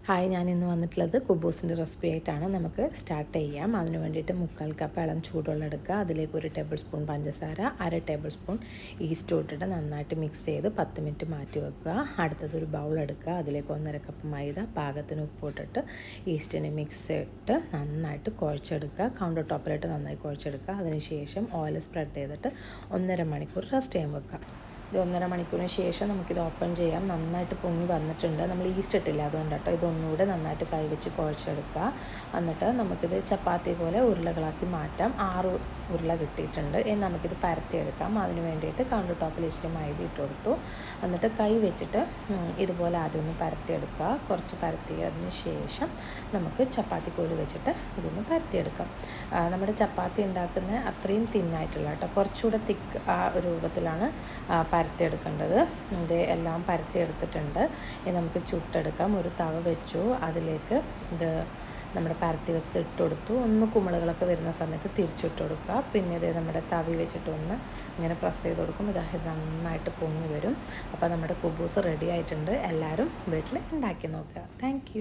Hi, ഞാനിന്ന് വന്നിട്ടുള്ളത് കുബൂസിൻ്റെ recipe ആയിട്ടാണ്. നമുക്ക് സ്റ്റാർട്ട് ചെയ്യാം. അതിന് വേണ്ടിയിട്ട് 3/4 കപ്പ് ഇളം ചൂടുവെള്ളം എടുക്കുക. അതിലേക്ക് 1 ടേബിൾ സ്പൂൺ പഞ്ചസാര, 1/2 ടേബിൾ സ്പൂൺ ഈസ്റ്റ് ഇട്ടിട്ട് നന്നായിട്ട് മിക്സ് ചെയ്ത് 10 മിനിറ്റ് മാറ്റി വെക്കുക. അടുത്തതൊരു ബൗൾ എടുക്കുക. അതിലേക്ക് 1/2 കപ്പ് മൈദ, പാകത്തിന് ഉപ്പ് ഇട്ടിട്ട് ഈസ്റ്റിനെ മിക്സ് ഇട്ട് നന്നായിട്ട് കുഴച്ചെടുക്കുക. കൗണ്ടർ ടോപ്പിലിട്ട് നന്നായി കുഴച്ചെടുക്കുക. അതിനുശേഷം ഓയിൽ സ്പ്രെഡ് ചെയ്തിട്ട് 1.5 മണിക്കൂർ റെസ്റ്റ് ചെയ്യാൻ വെക്കുക. ഇത് 1.5 മണിക്കൂറിന് ശേഷം നമുക്കിത് ഓപ്പൺ ചെയ്യാം. നന്നായിട്ട് പൊങ്ങി വന്നിട്ടുണ്ട്. നമ്മൾ ഈസ്റ്റ് ഇട്ടില്ല, അതുകൊണ്ട് കേട്ടോ. ഇതൊന്നുകൂടെ നന്നായിട്ട് കൈവച്ച് കുഴച്ചെടുക്കുക. എന്നിട്ട് നമുക്കിത് ചപ്പാത്തി പോലെ ഉരുളകളാക്കി മാറ്റാം. 6 ഉരുള കിട്ടിയിട്ടുണ്ട്. ഇനി നമുക്കിത് പരത്തിയെടുക്കാം. അതിന് വേണ്ടിയിട്ട് കൗണ്ടർ ടോപ്പിൽ ഇച്ചിരി മൈദ ഇട്ട് കൊടുത്തു. എന്നിട്ട് കൈ വെച്ചിട്ട് ഇതുപോലെ ആദ്യം ഒന്ന് പരത്തിയെടുക്കുക. കുറച്ച് പരത്തിയതിന് ശേഷം നമുക്ക് ചപ്പാത്തി കോല് വെച്ചിട്ട് ഇതൊന്ന് പരത്തിയെടുക്കാം. നമ്മുടെ ചപ്പാത്തി ഉണ്ടാക്കുന്ന അത്രയും തിന്നായിട്ടുള്ള കേട്ടോ, കുറച്ചുകൂടെ തിക്ക് ആ ഒരു രൂപത്തിലാണ് പരത്തിയെടുക്കേണ്ടത്. ഇത് എല്ലാം പരത്തിയെടുത്തിട്ടുണ്ട്. ഇനി നമുക്ക് ചുട്ടെടുക്കാം. ഒരു തവ വെച്ചു. അതിലേക്ക് ഇത് നമ്മുടെ പരത്തി വെച്ചത് ഇട്ട് കൊടുത്തു. ഒന്ന് കുമിളകളൊക്കെ വരുന്ന സമയത്ത് തിരിച്ചിട്ട് കൊടുക്കുക. പിന്നെ ഇത് നമ്മുടെ തവി വെച്ചിട്ടൊന്ന് ഇങ്ങനെ പ്രസ് ചെയ്ത് കൊടുക്കും. ഇത് നന്നായിട്ട് പൊങ്ങി വരും. അപ്പോൾ നമ്മുടെ കുബൂസ് റെഡി ആയിട്ടുണ്ട്. എല്ലാവരും വീട്ടിൽ ഉണ്ടാക്കി നോക്കുക. താങ്ക്